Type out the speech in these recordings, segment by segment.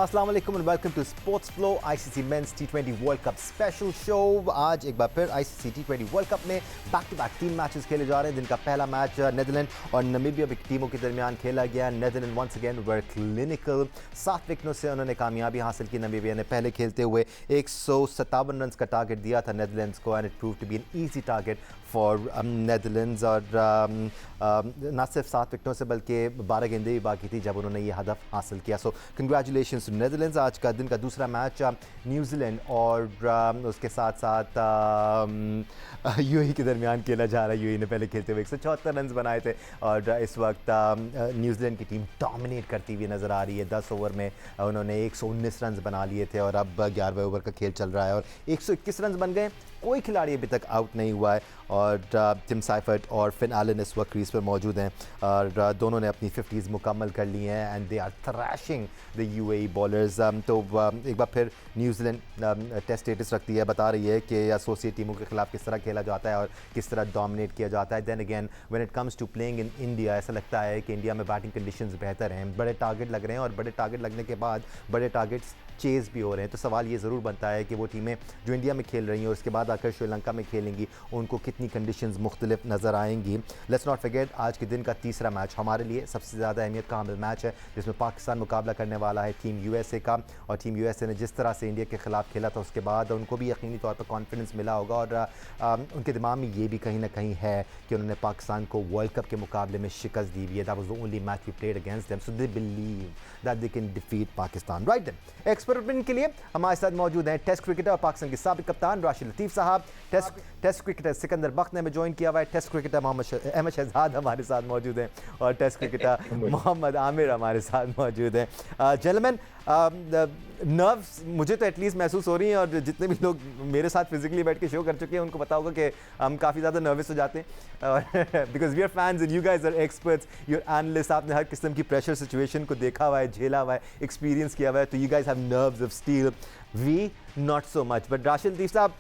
अस्सलाम वालेकुम and welcome to sports flow ICC men's टी20 वर्ल्ड कप स्पेशल शो। आज एक बार फिर आईसीसी टी20 वर्ल्ड कप में बैक टू बैक 3 मैचेस खेले जा रहे हैं। दिन का पहला मैच नेदरलैंड और नामीबिया की टीमों के दरमियान खेला गया। नेदरलैंड वंस अगेन वर क्लिनिकल, 7 विकेटों से उन्होंने कामयाबी हासिल की। नामीबिया ने पहले खेलते हुए 157 रन का टारगेट दिया था नेदरलैंड्स को and it prove to be an easy target for Netherlands. और न सिर्फ 7 विकेटों से बल्कि 12 गेंदें भी बाकी थी जब उन्होंने ये हदफ हासिल किया। So congratulations to Netherlands. आज का दिन का दूसरा मैच न्यूजीलैंड और उसके साथ साथ यूएई के दरमियान खेला जा रहा है। यूएई ने पहले खेलते हुए 174 रन बनाए थे और इस वक्त न्यूजीलैंड की टीम डोमिनेट करती हुई नज़र आ रही है। 10 ओवर में उन्होंने 119 रन बना लिए थे और अब 11वें ओवर का खेल चल रहा है और 121 रन बन गए। कोई खिलाड़ी अभी तक आउट नहीं हुआ है और टिम साइफर्ट और फिन एलन इस वक्त क्रीज पर मौजूद हैं और दोनों ने अपनी 50s मुकम्मल कर ली हैं and they are thrashing the UAE bowlers. तो एक बार फिर न्यूजीलैंड टेस्ट स्टेटस रखती है, बता रही है कि एसोसिएट टीमों के खिलाफ किस तरह खेला जाता है और किस तरह डोमिनेट किया जाता है। Then again when it comes to playing in India, ऐसा लगता है कि इंडिया में बैटिंग कंडीशंस बेहतर हैं, बड़े टारगेट लग रहे हैं और बड़े टारगेट लगने के बाद बड़े टारगेट्स चेज़ भी हो रहे हैं। तो सवाल ये ज़रूर बनता है कि वो टीमें जो इंडिया में खेल रही हैं और उसके बाद आकर श्रीलंका में खेलेंगी उनको कितनी कंडीशंस मुख्तलिफ नज़र आएंगी। लेट्स नॉट फॉरगेट आज के दिन का तीसरा मैच हमारे लिए सबसे ज़्यादा अहमियत का हामिल मैच है जिसमें पाकिस्तान मुकाबला करने वाला है टीम यूएसए का। और टीम यूएसए ने जिस तरह से इंडिया के ख़िलाफ़ खेला था उसके बाद उनको भी यकीनी तौर पर कॉन्फिडेंस मिला होगा और उनके दिमाग में ये भी कहीं ना कहीं है कि उन्होंने पाकिस्तान को वर्ल्ड कप के मुकाबले में शिकस्त दी हुई है। That was the only match we played against them, so they believe that they can defeat Pakistan. Right then, experiment के लिए हमारे साथ मौजूद हैं टेस्ट क्रिकेटर और पाकिस्तान के साबिक कप्तान राशिद लतीफ़ साहब, टेस्ट क्रिकेटर सिकंदर बख्त ने ज्वाइन किया हुआ है, टेस्ट क्रिकेटर मोहम्मद अहमद शहजाद हमारे साथ मौजूद हैं और टेस्ट क्रिकेटर मोहम्मद आमिर हमारे साथ मौजूद हैं। जेंटलमैन, नर्व्स मुझे तो एटलीस्ट महसूस हो रही हैं और जितने भी लोग मेरे साथ फिजिकली बैठ के शो कर चुके हैं उनको पता होगा कि हम काफ़ी ज़्यादा नर्वस हो जाते हैं और because we are fans and you guys are experts, your analyst, आपने हर किस्म की प्रेशर सिचुएशन को देखा हुआ है, झेला हुआ है, एक्सपीरियंस किया हुआ है, तो you guys have nerves of steel, we not so much. But Rashid Latif साहब,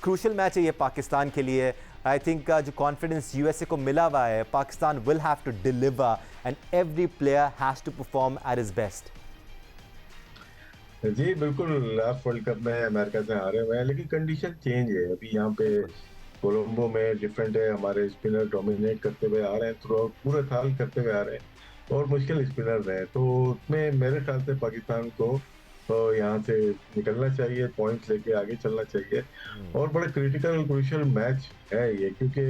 क्रूशल मैच है ये पाकिस्तान के लिए। आई थिंक जो कॉन्फिडेंस यूएसए को मिला हुआ है, Pakistan will have to deliver and every player has to perform at his best. जी बिल्कुल, लास्ट वर्ल्ड कप में अमेरिका से हारे हुए हैं लेकिन कंडीशन चेंज है। अभी यहाँ पे कोलंबो में डिफरेंट है, हमारे स्पिनर डोमिनेट करते हुए आ रहे हैं, थ्रू पूरे साल करते हुए आ रहे हैं और मुश्किल स्पिनर हैं, तो उसमें मेरे ख्याल से पाकिस्तान को तो यहाँ से निकलना चाहिए, पॉइंट्स लेके आगे चलना चाहिए। और बड़ा क्रिटिकल क्रूशियल मैच है ये, क्योंकि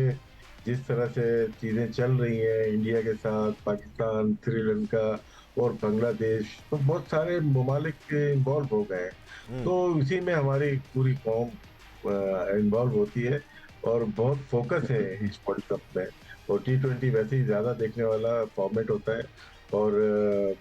जिस तरह से चीज़ें चल रही हैं इंडिया के साथ, पाकिस्तान, श्रीलंका और बांग्लादेश, तो बहुत सारे ममालिक इन्वॉल्व हो गए हैं, तो इसी में हमारी पूरी कौम इन्वॉल्व होती है और बहुत फोकस है इस वर्ल्ड कप में। और T20 वैसे ही ज़्यादा देखने वाला फॉर्मेट होता है और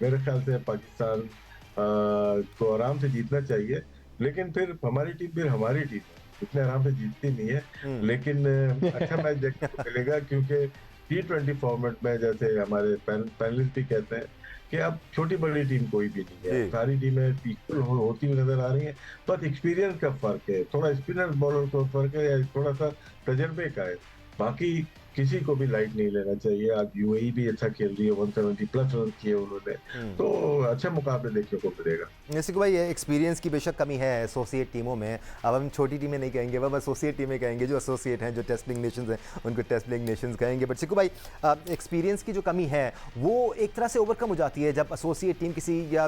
मेरे ख्याल से पाकिस्तान को आराम से जीतना चाहिए, लेकिन फिर हमारी टीम इतने आराम से जीतती नहीं है, लेकिन अच्छा मैच देखने को मिलेगा क्योंकि T20 फॉर्मेट में जैसे हमारे पैनलिस्ट भी कहते हैं कि अब छोटी बड़ी टीम कोई भी नहीं है, सारी टीमें इक्वल होती हुई नजर आ रही हैं, बस एक्सपीरियंस का फर्क है, थोड़ा स्पिनर बॉलर का फर्क है या थोड़ा सा तजर्बे का है, बाकी किसी को भी लाइट नहीं लेना चाहिए। आज यूएई भी अच्छा खेल रही है, 170 प्लस रन किए उन्होंने, तो अच्छे मुकाबले देखने को मिलेगा। जैसे कि भाई एक्सपीरियंस की बेशक कमी है एसोसिएट टीमों में, अब हम छोटी टीमें नहीं कहेंगे, अब एसोसिएट टीमें कहेंगे, जो एसोसिएट हैं, जो टेस्ट प्लेइंग नेशंस हैं उनको टेस्ट प्लेइंग नेशंस कहेंगे। बट सिक्कू भाई, एक्सपीरियंस की जो कमी है वो एक तरह से ओवरकम हो जाती है जब एसोसिएट टीम किसी या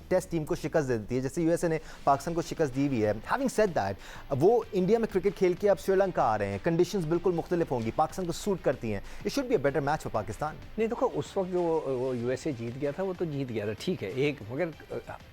टेस्ट टीम को शिकस्त दे देती है, जैसे यूएसए ने पाकिस्तान को शिकस्त दी हुई है। हैविंग सेड दैट, वो इंडिया में क्रिकेट खेल के अब श्रीलंका आ रहे हैं, कंडीशंस बिल्कुल मुख्तलिफ होंगी, पाकिस्तान को सूट करती हैं, it should be a better match for Pakistan. नहीं देखो, उस वक्त जो वो यूएसए जीत गया था वो तो जीत गया था, ठीक है, एक मगर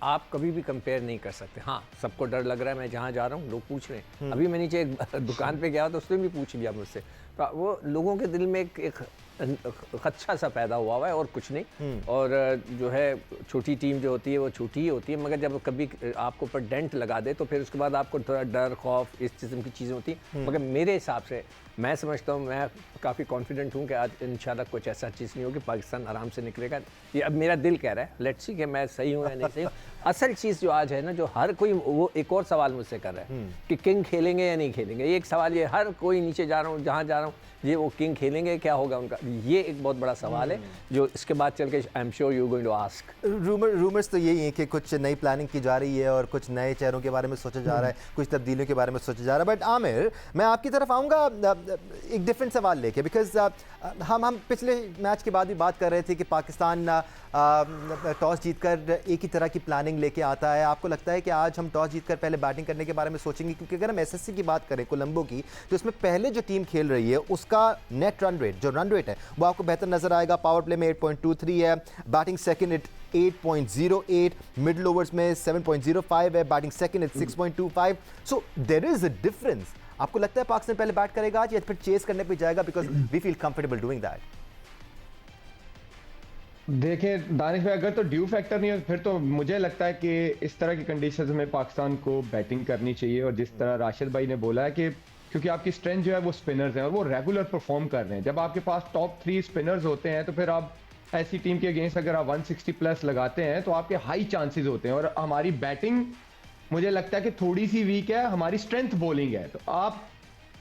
आप कभी भी कंपेयर नहीं कर सकते। हाँ, सबको डर लग रहा है, मैं जहाँ जा रहा हूँ लोग पूछ रहे हैं, अभी मैं नीचे एक दुकान पे गया तो उसने भी पूछ लिया मुझसे, तो वो लोगों के दिल में एक खदशा सा पैदा हुआ है और कुछ नहीं। और जो है छोटी टीम जो होती है वो छोटी ही होती है, मगर जब कभी आपको ऊपर डेंट लगा दे तो फिर उसके बाद आपको थोड़ा डर खौफ इस किस्म की चीज़ें होती हैं। मगर मेरे हिसाब से मैं समझता हूँ, मैं काफ़ी कॉन्फिडेंट हूँ कि आज इंशाल्लाह कुछ ऐसा चीज़ नहीं होगी, पाकिस्तान आराम से निकलेगा। ये अब मेरा दिल कह रहा है, लेट्स सी कि मैं सही हूँ या नहीं सही हूँ। असल चीज़ जो आज है ना, जो हर कोई वो एक और सवाल मुझसे कर रहा है कि किंग खेलेंगे या नहीं खेलेंगे, ये एक सवाल, ये हर कोई नीचे जा रहा हूँ जहाँ जा रहा हूँ ये वो किंग खेलेंगे, क्या होगा उनका, ये एक बहुत बड़ा सवाल है जो इसके बाद चल के I am sure you going to ask. Rumours तो यही है कि कुछ नई प्लानिंग की जा रही है और कुछ नए चेहरों के बारे में सोचा जा रहा है, कुछ तब्दीलियों के बारे में सोचा जा रहा है। बट आमिर, मैं आपकी तरफ आऊँगा एक डिफरेंट सवाल लेके, बिकॉज हम पिछले मैच के बाद भी बात कर रहे थे कि पाकिस्तान टॉस जीतकर एक ही तरह की प्लानिंग लेके आता है। आपको लगता है कि आज हम टॉस जीतकर पहले बैटिंग करने के बारे में सोचेंगे? क्योंकि अगर हम एसएससी की बात करें, कोलंबो की, तो इसमें पहले जो टीम खेल रही है उसका नेट रन रेट, जो रन रेट है वो आपको बेहतर नजर आएगा। पावर प्ले में 8.23 है, batting second at 8.08, middle overs में 7.05 है, batting second at 6.25। So there is a difference. आपको लगता है पाकिस्तान पहले बैट करेगा आज या फिर चेस करने पे जाएगा, because we feel comfortable doing that? देखिए दानिश भाई, अगर तो ड्यू फैक्टर नहीं है फिर तो मुझे लगता है कि इस तरह की कंडीशंस में पाकिस्तान को बैटिंग करनी चाहिए। और जिस तरह राशिद भाई ने बोला है कि क्योंकि आपकी स्ट्रेंथ जो है वो स्पिनर्स हैं और वो रेगुलर परफॉर्म कर रहे हैं, जब आपके पास टॉप 3 स्पिनर्स होते हैं तो फिर आप ऐसी टीम के अगेंस्ट अगर आप 160 प्लस लगाते हैं तो आपके हाई चांसेस होते हैं। और हमारी बैटिंग मुझे लगता है कि थोड़ी सी वीक है, हमारी स्ट्रेंथ बॉलिंग है, तो आप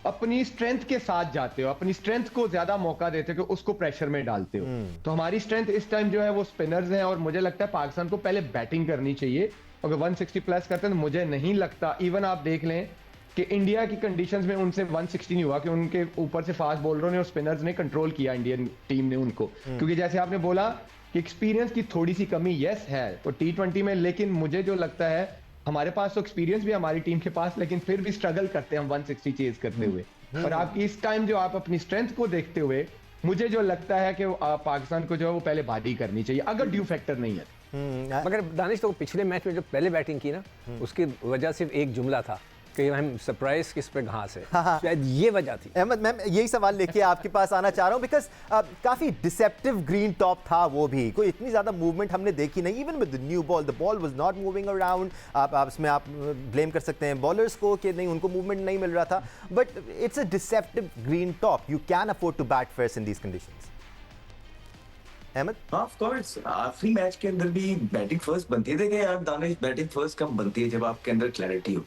अपनी स्ट्रेंथ के साथ जाते हो, अपनी स्ट्रेंथ को ज्यादा मौका देते हो कि उसको प्रेशर में डालते हो। तो हमारी स्ट्रेंथ इस टाइम जो है वो स्पिनर्स हैं और मुझे लगता है पाकिस्तान को पहले बैटिंग करनी चाहिए। अगर 160 प्लस करते हैं तो मुझे नहीं लगता, इवन आप देख लें कि इंडिया की कंडीशंस में उनसे 160 नहीं हुआ कि उनके ऊपर से फास्ट बॉलरों ने और स्पिनर्स ने कंट्रोल किया इंडियन टीम ने उनको। क्योंकि जैसे आपने बोला कि एक्सपीरियंस की थोड़ी सी कमी यस है तो T20 में, लेकिन मुझे जो लगता है हमारे पास तो एक्सपीरियंस भी हमारी टीम के पास, लेकिन फिर भी स्ट्रगल करते हैं हम 160 चेज करते हुए। और आपकी इस टाइम जो आप अपनी स्ट्रेंथ को देखते हुए मुझे जो लगता है कि पाकिस्तान को जो है वो पहले बाजी करनी चाहिए अगर ड्यू फैक्टर नहीं है। मगर दानिश तो पिछले मैच में जो पहले बैटिंग की ना, उसकी वजह सिर्फ एक जुमला था कि हम सरप्राइज किस पे घास है, शायद ये वजह थी। अहमद, मैं यही सवाल लेके आपके पास आना चाह रहा हूँ, बिकॉज काफी डिसेप्टिव ग्रीन टॉप था वो भी, कोई इतनी ज्यादा मूवमेंट हमने देखी नहीं। Even with the new ball, the ball was not moving around. आप इसमें आप ब्लेम कर सकते हैं बॉलर्स को कि नहीं, उनको मूवमेंट नहीं मिल रहा था, but it's a deceptive green top. You can afford to bat first in these conditions. Ahmad? Of course आखिरी मैच के अंदर भी बैटिंग फर्स्ट बनती है। देखिए यार दानिश, बैटिंग फर्स्ट कब बनती है? जब आपके अंदर क्लैरिटी हो।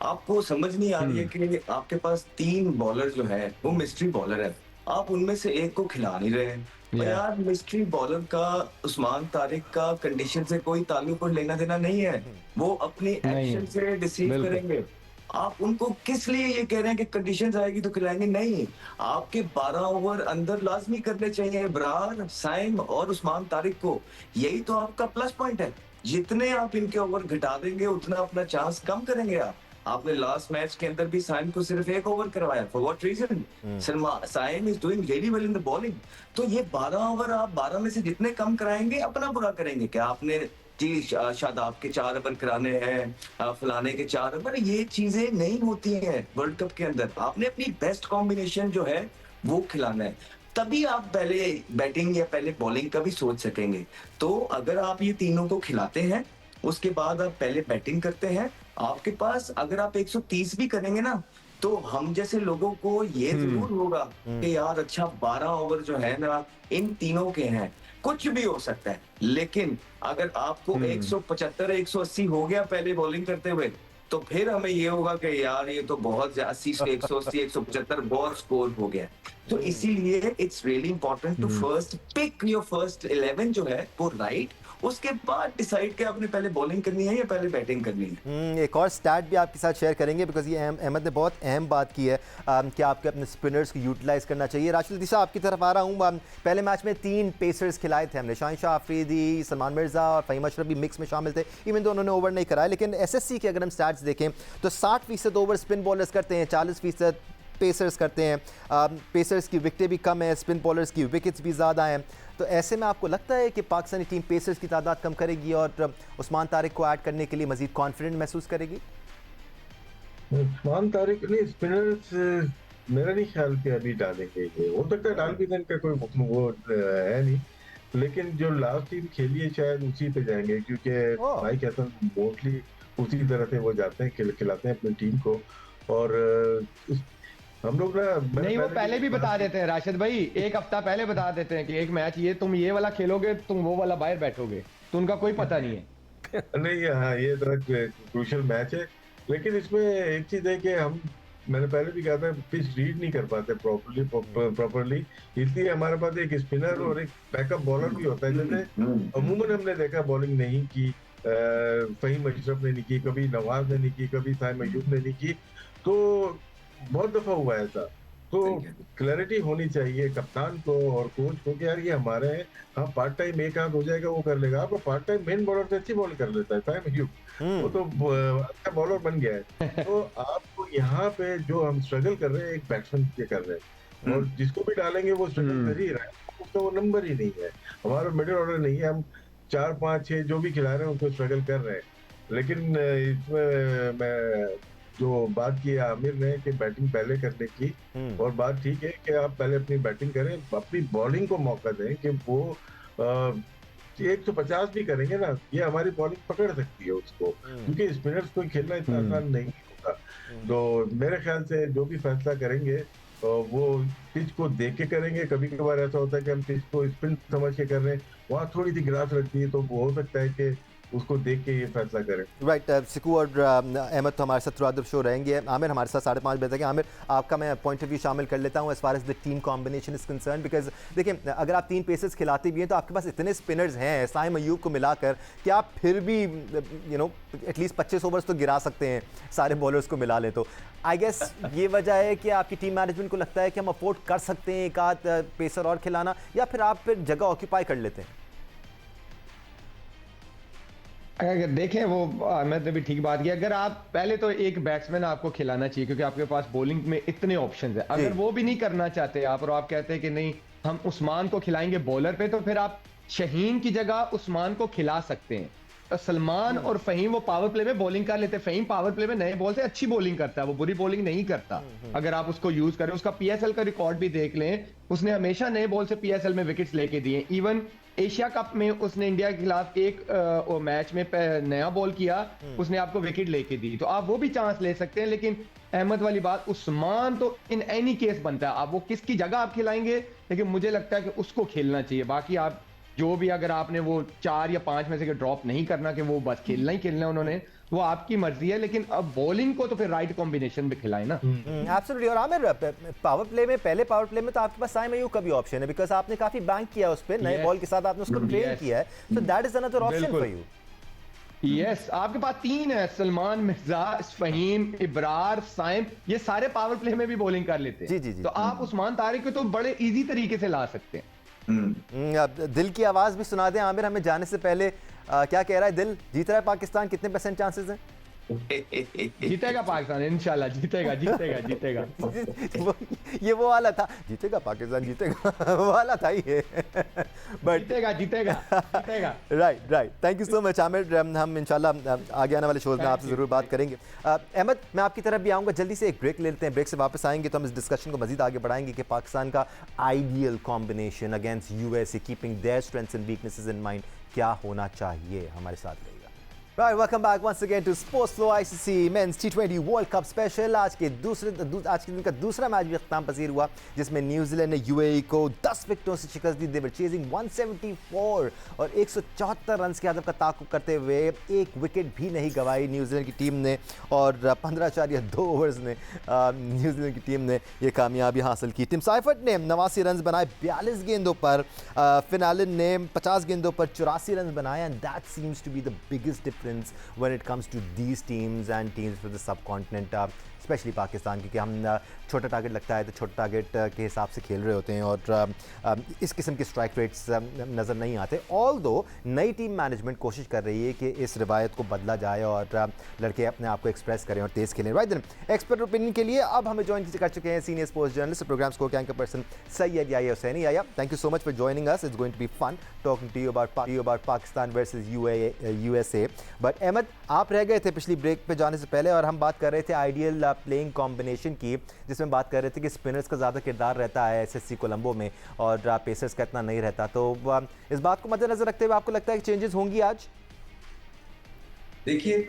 आपको समझ नहीं आ रही है कि आपके पास 3 बॉलर जो है वो मिस्ट्री बॉलर है, आप उनमें से एक को खिला नहीं रहे हैं। और यार मिस्ट्री बॉलर का उस्मान तारिक का कंडीशन से कोई ताल्लुक और लेना देना नहीं है, वो अपनी एक्शन से डिसीव करेंगे। आप उनको किस लिए ये कह रहे हैं कि कंडीशंस आएगी तो खिलाएंगे? नहीं, आपके 12 ओवर अंदर लाजमी करने चाहिए इब्रार, साइम और उस्मान तारिक को। यही तो आपका प्लस पॉइंट है। जितने आप इनके ओवर घटा देंगे उतना अपना चांस कम करेंगे आप। आपने लास्ट मैच के अंदर भी साइम को सिर्फ 1 ओवर करवाया, for what reason? Saim is doing really well in the bowling. तो ये 12 ओवर आप 12 में से जितने कम कराएंगे अपना बुरा करेंगे। क्या आपने जी शादाब के 4 ओवर कराने हैं, फलाने के 4 ओवर, ये चीजें नहीं होती हैं वर्ल्ड कप के अंदर। आपने अपनी बेस्ट कॉम्बिनेशन जो है वो खिलाना है, तभी आप पहले बैटिंग या पहले बॉलिंग का भी सोच सकेंगे। तो अगर आप ये तीनों को खिलाते हैं उसके बाद आप पहले बैटिंग करते हैं, आपके पास अगर आप 130 भी करेंगे ना तो हम जैसे लोगों को ये जरूर होगा कि यार अच्छा 12 ओवर जो है ना इन तीनों के हैं, कुछ भी हो सकता है। लेकिन अगर आपको 175 180 हो गया पहले बॉलिंग करते हुए, तो फिर हमें ये होगा कि यार ये तो बहुत 80 से 180 175 बहुत स्कोर हो गया। तो इसीलिए it's really important to first pick your first 11 जो है वो राइट, उसके बाद डिसाइड कि आपने पहले बॉलिंग करनी है या पहले बैटिंग करनी है। एक और स्टैट भी आपके साथ शेयर करेंगे, बिकॉज ये अहमद ने बहुत अहम बात की है कि आपके अपने स्पिनर्स को यूटिलाइज करना चाहिए। राशिद दिशा, आपकी तरफ आ रहा हूँ। पहले मैच में 3 पेसर्स खिलाए थे हमने, शाहिन अफरीदी, सलमान मिर्जा और फ़हीम अशरफ भी मिक्स में शामिल थे, इवन तो उन्होंने ओवर नहीं कराया। लेकिन एसएससी के अगर हम स्टैट्स देखें तो 60% ओवर स्पिन बॉलर्स करते हैं, 40% पेसर्स करते हैं। पेसर्स की विकेटें भी कम है, स्पिन बॉलर्स की विकेट्स भी ज़्यादा हैं। तो ऐसे में आपको लगता है कि पाकिस्तानी टीम पेसर्स की तादाद कम करेगी और उस्मान तारिक को ऐड करने के लिए मजीद कॉन्फिडेंट महसूस करेगी? उस्मान तारिक नहीं, स्पिनर्स मेरा नहीं ख्याल कि अभी डालेंगे। ये हो सकता है डाल भी देने का कोई वो है नहीं, लेकिन जो लास्ट टीम खेली है शायद उसी पे जाएंगे, क्योंकि भाई कहता हूँ मोस्टली उसी तरह से वो जाते हैं, खिलाते हैं अपनी टीम को। और हम लोग ना नहीं, वो पहले भी बता देते हैं राशिद भाई, 1 हफ्ता पहले बता देते हैं कि एक मैच ये तुम ये वाला खेलोगे, तुम वो वाला बाहर बैठोगे, तो उनका कोई पता नहीं है। नहीं, हाँ ये तो क्रूशियल मैच है, लेकिन इसमें एक चीज है कि हम मैंने पहले भी कहा था, पिच रीड नहीं कर पाते प्रॉपरली, इसलिए हमारे पास एक स्पिनर और एक बैकअप बॉलर भी होता है। जैसे अमूमन हमने देखा बॉलिंग नहीं की, फहीम अशरफ ने नहीं की, कभी नवाज ने नहीं की, कभी साइम अय्यूब ने नहीं की, तो बहुत दफा हुआ है ऐसा। तो क्लैरिटी होनी चाहिए कप्तान को और कोच को कि यार ये हमारे हैं, हाँ पार्ट टाइम एक आंख हो जाएगा वो कर लेगा। आपको पार्ट टाइम मेन बॉलर तो अच्छी बॉल कर लेता है साइम अय्यूब, वो तो अच्छा बॉलर बन गया है। तो आपको यहाँ पे जो हम स्ट्रगल कर रहे हैं एक बैट्समैन के कर रहे हैं, और जिसको भी डालेंगे वो स्ट्रगल कर ही रहा है, उसका वो नंबर ही नहीं है। हमारा मिडिल ऑर्डर नहीं है, हम 4 5 6 जो भी खिला रहे हैं उसको स्ट्रगल कर रहे हैं। लेकिन इसमें मैं जो बात की है आमिर ने कि बैटिंग पहले करने की, और बात ठीक है कि आप पहले अपनी बैटिंग करें, अपनी बॉलिंग को मौका दें कि वो 150 भी करेंगे ना, ये हमारी बॉलिंग पकड़ सकती है उसको, क्योंकि स्पिनर्स को खेलना इतना आसान नहीं होता। तो मेरे ख्याल से जो भी फैसला करेंगे वो पिच को देख के करेंगे। कभी कभार ऐसा होता है कि हम पिच को स्पिन समझ के कर रहे हैं, वहाँ थोड़ी सी ग्रास लगती है, तो वो हो सकता है कि उसको देख के ये फैसला करें। राइट, सिकू और अहमद तो हमारे साथ थ्रू आउट द शो रहेंगे। आमिर हमारे साथ 5:30 बजे तक। आमिर, आपका मैं पॉइंट ऑफ व्यू शामिल कर लेता हूँ as far as the team combination is concern, because देखिए अगर आप 3 पेसर्स खिलाते भी हैं तो आपके पास इतने स्पिनर्स हैं साइम अय्यूब को मिलाकर कि आप फिर भी एटलीस्ट 25 ओवर्स तो गिरा सकते हैं सारे बॉलर्स को मिला लें। तो आई गेस ये वजह है कि आपकी टीम मैनेजमेंट को लगता है कि हम अफोर्ड कर सकते हैं एक आध पेसर और खिलाना, या फिर आप फिर जगह ऑक्यूपाई कर लेते हैं? अगर देखें वो अहमद ने भी ठीक बात की, अगर आप पहले तो एक बैट्समैन आपको खिलाना चाहिए क्योंकि आपके पास बॉलिंग में इतने ऑप्शंस हैं। अगर वो भी नहीं करना चाहते आप, और आप कहते हैं कि नहीं हम उस्मान को खिलाएंगे बॉलर पे, तो फिर आप शहीन की जगह उस्मान को खिला सकते हैं। तो सलमान और फहीम वो पावर प्ले में बॉलिंग कर लेते हैं। फहीम पावर प्ले में नए बॉल से अच्छी बॉलिंग करता है, वो बुरी बॉलिंग नहीं करता अगर आप उसको यूज करें। उसका पीएसएल का रिकॉर्ड भी देख लें, उसने हमेशा नए बॉल से पीएसएल में विकेट्स लेके दिए। इवन एशिया कप में उसने इंडिया के खिलाफ एक मैच में नया बॉल किया, उसने आपको विकेट लेके दी। तो आप वो भी चांस ले सकते हैं। लेकिन अहमद वाली बात, उस्मान तो इन एनी केस बनता है। आप वो किसकी जगह आप खिलाएंगे, लेकिन मुझे लगता है कि उसको खेलना चाहिए। बाकी आप जो भी, अगर आपने वो 4 या 5 में से ड्रॉप नहीं करना कि वो बस खेलना ही खेलना है उन्होंने, वो आपकी मर्जी है। लेकिन अब बॉलिंग को तो फिर राइट कॉम्बिनेशन में खिलाए ना। एब्सोल्युटली। और आमिर, पावर प्ले में, पहले पावर प्ले में तो आपके पास साइम अय्यूब का भी ऑप्शन है, बिकॉज आपने काफी बैंक किया उस पे, नए बॉल के साथ आपने उसको ट्रेन किया है, so that is another option for you. Yes, आपके पास 3 है, सलमान मिर्जा, फहीम, इब्रार, साइम, ये सारे पावर प्ले में भी बॉलिंग कर लेते हैं। जी। तो आप उस्मान तारिक को तो बड़े इजी तरीके से ला सकते हैं। दिल की आवाज भी सुना दें आमिर हमें जाने से पहले, क्या कह रहा है दिल? जीत रहा है पाकिस्तान? कितने % चांसेस हैं? जीतेगा पाकिस्तान, इंशाल्लाह जीतेगा। ये वो वाला था, जीतेगा पाकिस्तान, जीतेगा वो वाला था ये। बट जीतेगा। Right. Thank you so much Aamir. हम इंशाल्लाह आगे आने वाले शोज में आपसे ज़रूर बात करेंगे। अहमद, मैं आपकी तरफ भी आऊँगा, जल्दी से एक ब्रेक लेते हैं। ब्रेक से वापस आएंगे तो हम इस डिस्कशन को मजीद आगे बढ़ाएंगे कि पाकिस्तान का ideal combination against USA, keeping their strengths and weaknesses in mind, क्या होना चाहिए। हमारे साथ रहिएगा। Right, welcome back once again to Sports Flow ICC Men's T20 World Cup Special। आज के दिन का दूसरा मैच भी अख्ताम पसीर हुआ, जिसमें न्यूजीलैंड ने यूएई को 10 विकेटों से शिकस्त दी। दे वर चेजिंग 174 और 174 रन के हदफ का ताक़ुब करते हुए एक विकेट भी नहीं गंवाई न्यूजीलैंड की टीम ने, और 15.2 ओवर्स में न्यूजीलैंड की टीम ने यह कामयाबी हासिल की। टिम साइफर्ट ने 89 रन बनाए 42 गेंदों पर, फिनालिन ने 50 गेंदों पर 84 रन बनाए, and that seems to be the biggest difference when it comes to these teams and teams from the subcontinent, specially Pakistan, क्योंकि हम छोटा टारगेट लगता है तो छोटा टारगेट के हिसाब से खेल रहे होते हैं और इस किस्म के स्ट्राइक रेट्स नज़र नहीं आते। ऑल्दो नई टीम मैनेजमेंट कोशिश कर रही है कि इस रिवायत को बदला जाए और लड़के अपने आप को एक्सप्रेस करें और तेज़ खेलें। राइट, एक्सपर्ट ओपिनियन के लिए अब हमें ज्वाइन कर चुके हैं senior sports journalist, program score के anchor person Syed Yahya Hussaini. Yahya, thank you so much for joining us. It's going to be fun talking to you about Pakistan versus USA. But Ahmed, आप रह गए थे पिछली ब्रेक पे जाने से पहले, और हम बात कर रहे थे आइडियल प्लेइंग कॉम्बिनेशन की, जिसमें बात कर रहे थे कि स्पिनर्स का ज़्यादा किरदार रहता है एसएससी कोलंबो में और पेसर्स का इतना नहीं रहता। तो इस बात को मद्देनजर रखते हुए आपको लगता है कि चेंजेस होंगी आज? देखिए,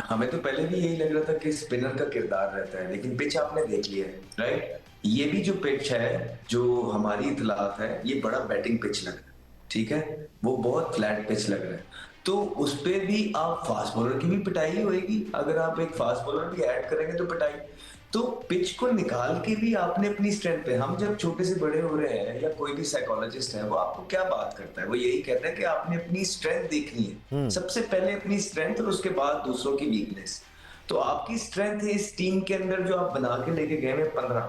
हमें तो पहले भी यही लग रहा था कि स्पिनर का किरदार रहता है, लेकिन पिच आपने देख लिया है, राइट? ये भी जो पिच है, जो हमारी इतलात है, ये बड़ा बैटिंग पिच लग रहा है, ठीक है? वो बहुत फ्लैट पिच लग रहा है, तो उस पे भी आप फास्ट बॉलर की भी पिटाई होएगी। अगर आप एक फास्ट बॉलर भी ऐड करेंगे तो पिटाई, तो पिच को निकाल के भी आपने अपनी स्ट्रेंथ पे, हम जब छोटे से बड़े हो रहे हैं या कोई भी साइकोलॉजिस्ट है वो आपको क्या बात करता है, वो यही कहता है कि आपने अपनी स्ट्रेंथ देखनी है, सबसे पहले अपनी स्ट्रेंथ और उसके बाद दूसरों की वीकनेस। तो आपकी स्ट्रेंथ है इस टीम के अंदर जो आप बना के लेके गए हैं 15,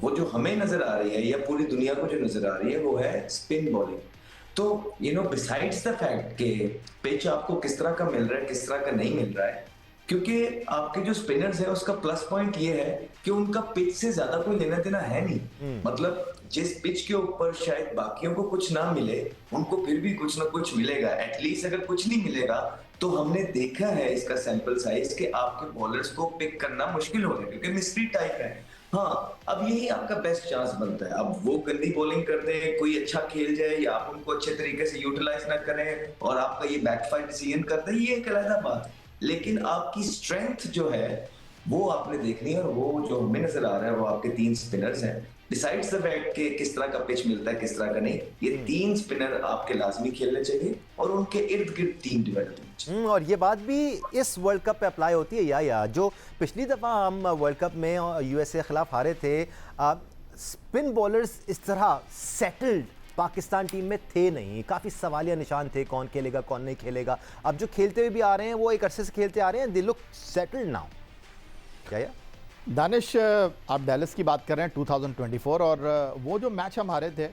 वो जो हमें नजर आ रही है या पूरी दुनिया को जो नजर आ रही है वो है स्पिन बॉलिंग। तो बिसाइड्स द फैक्ट कि पिच आपको किस तरह का मिल रहा है किस तरह का नहीं मिल रहा है, क्योंकि आपके जो स्पिनर्स हैं उसका प्लस पॉइंट ये है कि उनका पिच से ज्यादा कोई लेना देना है नहीं। मतलब जिस पिच के ऊपर शायद बाकियों को कुछ ना मिले, उनको फिर भी कुछ ना कुछ मिलेगा। एटलीस्ट अगर कुछ नहीं मिलेगा तो हमने देखा है इसका सैंपल साइज कि आपके बॉलर्स को पिक करना मुश्किल हो रहा है क्योंकि मिस्ट्री टाइप है। हाँ, अब यही आपका बेस्ट चांस बनता है। अब वो गंदी बॉलिंग कर दे, कोई अच्छा खेल जाए या आप उनको अच्छे तरीके से यूटिलाइज ना करें और आपका ये बैकफायर डिसीजन कर दे, ये एक अलग बात है। लेकिन आपकी स्ट्रेंथ जो है वो आपने देखनी है और वो जो हमें नजर आ रहा है वो आपके 3 स्पिनर्स हैं। डिसाइड्स द फैक्ट के किस तरह का पिच मिलता है किस तरह का नहीं, ये 3 स्पिनर आपके लाजमी खेलने चाहिए और उनके इर्द गिर्द टीम डिवेलप होनी चाहिए। और ये बात भी इस वर्ल्ड कप पे अप्लाई होती है या जो पिछली दफ़ा हम वर्ल्ड कप में यूएसए के खिलाफ हारे थे, स्पिन बॉलर्स इस तरह सेटल्ड पाकिस्तान टीम में थे नहीं, काफ़ी सवालिया निशान थे, कौन खेलेगा कौन नहीं खेलेगा। अब जो खेलते हुए भी आ रहे हैं वो एक अरसे से खेलते आ रहे हैं, दे लुक सेटल्ड नाउ। क्या दानिश, आप डैलस की बात कर रहे हैं 2024, और वो जो मैच हम हारे थे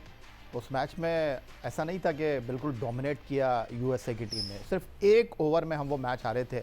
उस मैच में ऐसा नहीं था कि बिल्कुल डोमिनेट किया यूएसए की टीम ने, सिर्फ एक ओवर में हम वो मैच हारे थे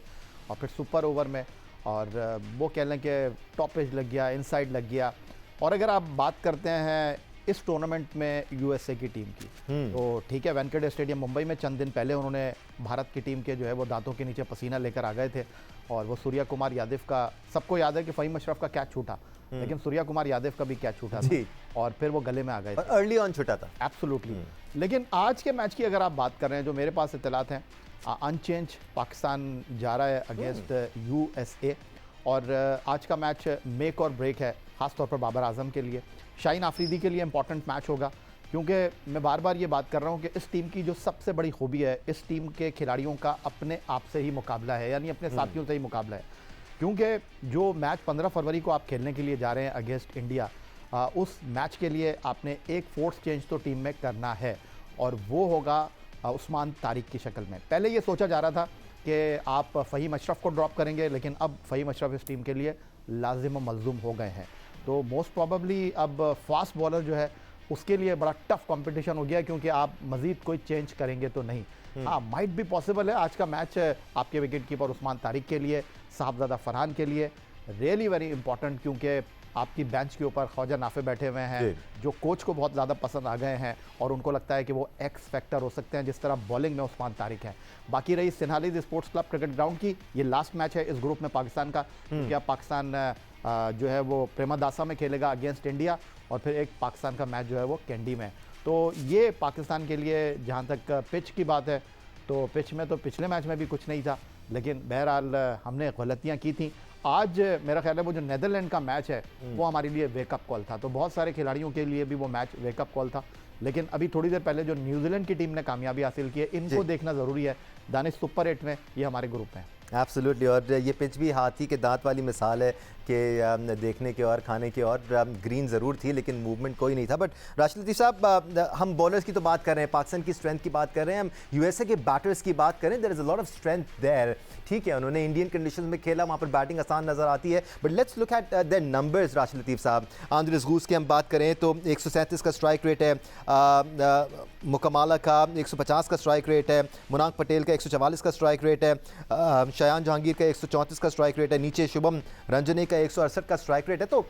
और फिर सुपर ओवर में, और वो कह लें कि टॉप एज लग गया, इनसाइड लग गया। और अगर आप बात करते हैं इस टूर्नामेंट में यूएसए की टीम की, तो ठीक है, वेंकटेश स्टेडियम मुंबई में चंद दिन पहले उन्होंने भारत की टीम के जो है वो दांतों के नीचे पसीना लेकर आ गए थे, और वो सूर्या कुमार यादव का, सबको याद है कि फ़हीम अशरफ का कैच छूटा, लेकिन सूर्या कुमार यादव का भी कैच छूटा था और फिर वो गले में आ गए थे, अर्ली ऑन छूटा था। एब्सोल्युटली। लेकिन आज के मैच की अगर आप बात कर रहे हैं, जो मेरे पास इत्तलात हैं, अनचेंज पाकिस्तान जा रहा है अगेंस्ट यूएसए, और आज का मैच मेक और ब्रेक है, ख़ासतौर पर बाबर आजम के लिए, शाहीन आफरीदी के लिए इंपॉर्टेंट मैच होगा, क्योंकि मैं बार बार ये बात कर रहा हूँ कि इस टीम की जो सबसे बड़ी खूबी है, इस टीम के खिलाड़ियों का अपने आप से ही मुकाबला है, यानी अपने साथियों से ही मुकाबला है। क्योंकि जो मैच 15 फरवरी को आप खेलने के लिए जा रहे हैं अगेंस्ट इंडिया, उस मैच के लिए आपने एक फोर्स चेंज तो टीम में करना है, और वो होगा उस्मान तारिक की शक्ल में। पहले ये सोचा जा रहा था कि आप फ़हीम अशरफ को ड्रॉप करेंगे, लेकिन अब फ़हीम अशरफ इस टीम के लिए लाजिम मलजूम हो गए हैं, तो मोस्ट प्रॉबेबली अब फास्ट बॉलर जो है उसके लिए बड़ा टफ कंपटीशन हो गया है, क्योंकि आप मज़ीद कोई चेंज करेंगे तो नहीं। हाँ, माइट भी पॉसिबल है आज का मैच आपके विकेट कीपर उस्मान तारिक के लिए, साहबजादा फरहान के लिए रियली वेरी इंपॉर्टेंट, क्योंकि आपकी बेंच के ऊपर ख्वाजा नाफे बैठे हुए हैं जो कोच को बहुत ज़्यादा पसंद आ गए हैं, और उनको लगता है कि वो एक्स फैक्टर हो सकते हैं जिस तरह बॉलिंग में उस्मान तारिक है। बाकी रही Sinhalese sports club cricket ground की, ये लास्ट मैच है इस ग्रुप में पाकिस्तान का, क्योंकि अब पाकिस्तान जो है वो प्रेमादासा में खेलेगा अगेंस्ट इंडिया, और फिर एक पाकिस्तान का मैच जो है वो कैंडी में। तो ये पाकिस्तान के लिए, जहाँ तक पिच की बात है, तो पिच में तो पिछले मैच में भी कुछ नहीं था, लेकिन बहरहाल हमने गलतियाँ की थी। आज मेरा ख्याल है वो जो नेदरलैंड का मैच है वो हमारे लिए वेकअप कॉल था, तो बहुत सारे खिलाड़ियों के लिए भी वो मैच वेकअप कॉल था। लेकिन अभी थोड़ी देर पहले जो न्यूजीलैंड की टीम ने कामयाबी हासिल की है, इनको देखना ज़रूरी है। दानिश, सुपर 8 में ये हमारे ग्रुप में है। एब्सोल्युटली, और ये पिच भी हाथी के दांत वाली मिसाल है कि देखने के और खाने के, और ग्रीन ज़रूर थी लेकिन मूवमेंट कोई नहीं था। बट राशिद लतीफ़ साहब, हम बॉलर्स की तो बात कर रहे हैं, पाकिस्तान की स्ट्रेंथ की बात कर रहे हैं, हम यूएसए के बैटर्स की बात करें, there is a lot of strength there. ठीक है, उन्होंने इंडियन कंडीशंस में खेला, वहाँ पर बैटिंग आसान नज़र आती है, but let's look at their numbers. Rashid Latif साहब, आंद्रेस गूस की हम बात करें तो 137 का स्ट्राइक रेट है, मुकमाला का 150 का स्ट्राइक रेट है, मुनाक पटेल का 144 का स्ट्राइक रेट है, शायान जहांगीर का 134 का स्ट्राइक रेट है, नीचे शुभम रंजने का 168 का स्ट्राइक रेट है। तो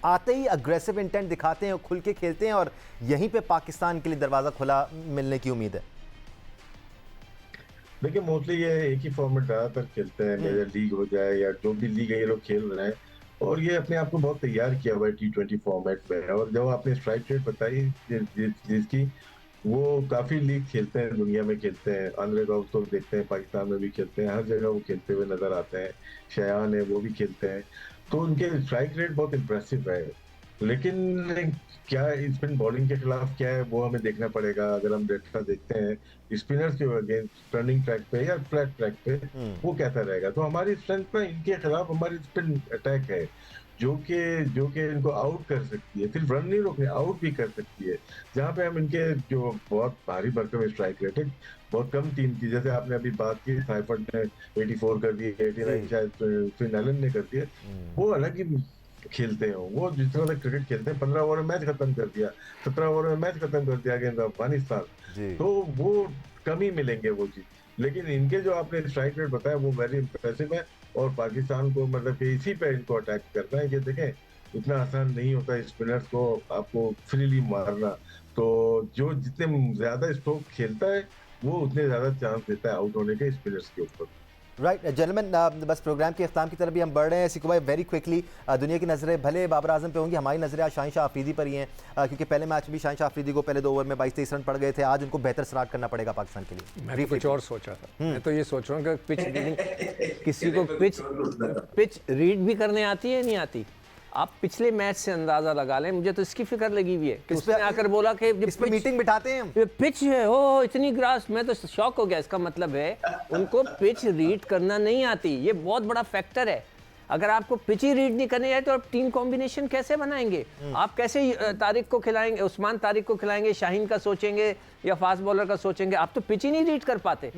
आते ही अग्रेसिव इंटेंट दिखाते हैं, खुल के खेलते हैं, और यहीं पे पाकिस्तान के लिए दरवाज़ा खुला मिलने की उम्मीद है। देखिए, मोस्टली ये एक ही फॉर्मेट ज़्यादातर खेलते हैं, मेजर लीग हो जाए या जो भी लीग है ये लोग खेल रहे हैं, और ये अपने आप को बहुत तैयार किया हुआ है T20 फॉर्मेट में। और जब आपने स्ट्राइक रेट बताई जिसकी, वो काफ़ी लीग खेलते हैं, दुनिया में खेलते हैं, आंद्रे गॉस तो देखते हैं, पाकिस्तान में भी खेलते हैं, हर जगह वो खेलते हुए नजर आते हैं, शयान है वो भी खेलते हैं, तो उनके स्ट्राइक रेट बहुत इंप्रेसिव है। लेकिन क्या स्पिन बॉलिंग के खिलाफ क्या है वो हमें देखना पड़ेगा। अगर हम डेटा देखते हैं स्पिनर्स के अगेंस्ट टर्निंग ट्रैक पे या फ्लैट ट्रैक पे, वो कैसा रहेगा। तो हमारी स्ट्रेंथ में इनके खिलाफ हमारी स्पिन अटैक है, जो कि इनको आउट कर सकती है, सिर्फ रन नहीं रोकने, आउट भी कर सकती है। जहाँ पे हम इनके जो बहुत भारी भरकम स्ट्राइक रेट है, बहुत कम टीम की, जैसे आपने अभी बात की साइफर्ड ने 84 कर दिए, 89 शायद फिन एलन ने कर दिए, वो अलग ही खेलते हैं। वो जिस तरह से क्रिकेट खेलते हैं, 15 ओवर में मैच खत्म कर दिया, 17 ओवर में मैच खत्म कर दिया अगेंस्ट अफगानिस्तान, तो वो कम ही मिलेंगे वो चीज। लेकिन इनके जो आपने स्ट्राइक रेट बताया वो वेरी इंप्रेसिव है, और पाकिस्तान को मतलब कि इसी पे इनको अटैक करना है कि देखें इतना आसान नहीं होता स्पिनर्स को आपको फ्रीली मारना। तो जो जितने ज्यादा स्ट्रोक खेलता है वो उतने ज्यादा चांस देता है आउट होने के स्पिनर्स के ऊपर। राइट जेंटलमैन, बस प्रोग्राम के अख्ताम की तरफ भी हम बढ़ रहे हैं। सिकू भाई वेरी क्विकली, दुनिया की नज़रें भले बाबर आजम पे होंगी, हमारी नज़रें आज शाहिन शाह अफरीदी पर ही हैं, क्योंकि पहले मैच में शाहिन शाह अफरीदी को पहले 2 ओवर में 22-23 रन पड़ गए थे। आज उनको बेहतर स्टार्ट करना पड़ेगा पाकिस्तान के लिए। मैं कुछ और सोचा था, मैं तो ये सोच रहा हूँ कि पिच रीडिंग, किसी को पिच रीड भी करने आती है नहीं आती? आप पिछले मैच से अंदाजा लगा लें, मुझे तो इसकी फिक्र लगी हुई है कि उसने आकर बोला कि इस पे मीटिंग बिठाते हैं हम, ये पिच है ओ इतनी ग्रास, मैं तो शॉक हो गया। इसका मतलब है उनको पिच रीड करना नहीं आती, ये बहुत बड़ा फैक्टर है। अगर आपको पिच ही रीड नहीं करनी है तो आप टीम कॉम्बिनेशन कैसे बनाएंगे? आप कैसे तारिक को खिलाएंगे, उस्मान तारिक को खिलाएंगे, शाहीन का सोचेंगे या फास्ट बॉलर का सोचेंगे? आप तो पिच ही नहीं रीड कर पाते।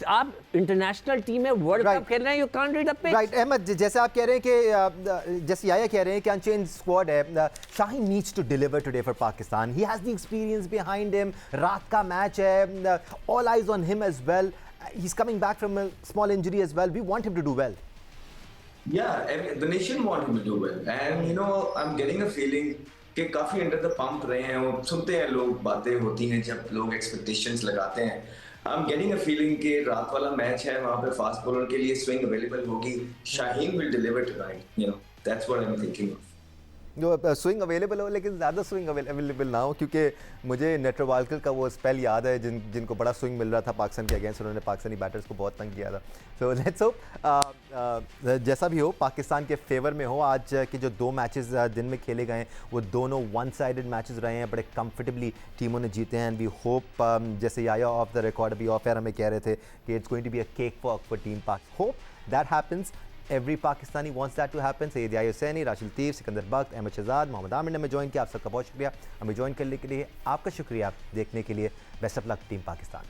आप इंटरनेशनल टीम में वर्ल्ड कप खेल रहे हैं, you can't read a pitch. Right Ahmad, जैसे आप कह रहे हैं कि जैसे याया कह रहे हैं कि अनचेंज स्क्वाड है, Shaheen needs to deliver today for Pakistan. He has the experience behind him, रात का मैच है, all eyes on him as well, he is coming back from a small injury as well, we want him to do well. Yeah, I mean, the nation want him to do well, and you know, I'm getting a feeling कि काफी under the pump रहे हैं। वो सुनते हैं लोग, बातें होती हैं जब लोग एक्सपेक्टेशंस लगाते हैं। I'm getting a feeling कि रात वाला मैच है, वहाँ पे फास्ट बॉलर के लिए स्विंग अवेलेबल होगी। Shaheen will deliver tonight, you know, that's what I'm thinking of. जो स्विंग अवेलेबल हो, लेकिन ज़्यादा स्विंग अवेलेबल ना हो, क्योंकि मुझे नेट्रोवाल्कर का वो स्पेल याद है जिनको बड़ा स्विंग मिल रहा था पाकिस्तान के अगेंस्ट, उन्होंने पाकिस्तानी बैटर्स को बहुत तंग किया था। सो लेट्स होप जैसा भी हो पाकिस्तान के फेवर में हो। आज के जो 2 मैचेस दिन में खेले गए हैं वो दोनों वन साइडेड मैचेस रहे हैं, बड़े कंफर्टेबली टीमों ने जीते हैं। एंड वी होप, जैसे याया ऑफ द रिकॉर्ड अभी ऑफ एयर हमें कह रहे थे कि it's going to be a cakewalk for team Pak. Hope that happens. Every Pakistani wants that to happen. Syed Yahya Hussaini, Rashid Latif, Sikandar Bakht, Ahmed Shehzad, Mohammad Amir ने हमें ज्वाइन किया। आप सबका बहुत शुक्रिया हमें ज्वाइन करने के लिए। आपका शुक्रिया देखने के लिए। Best of luck team Pakistan.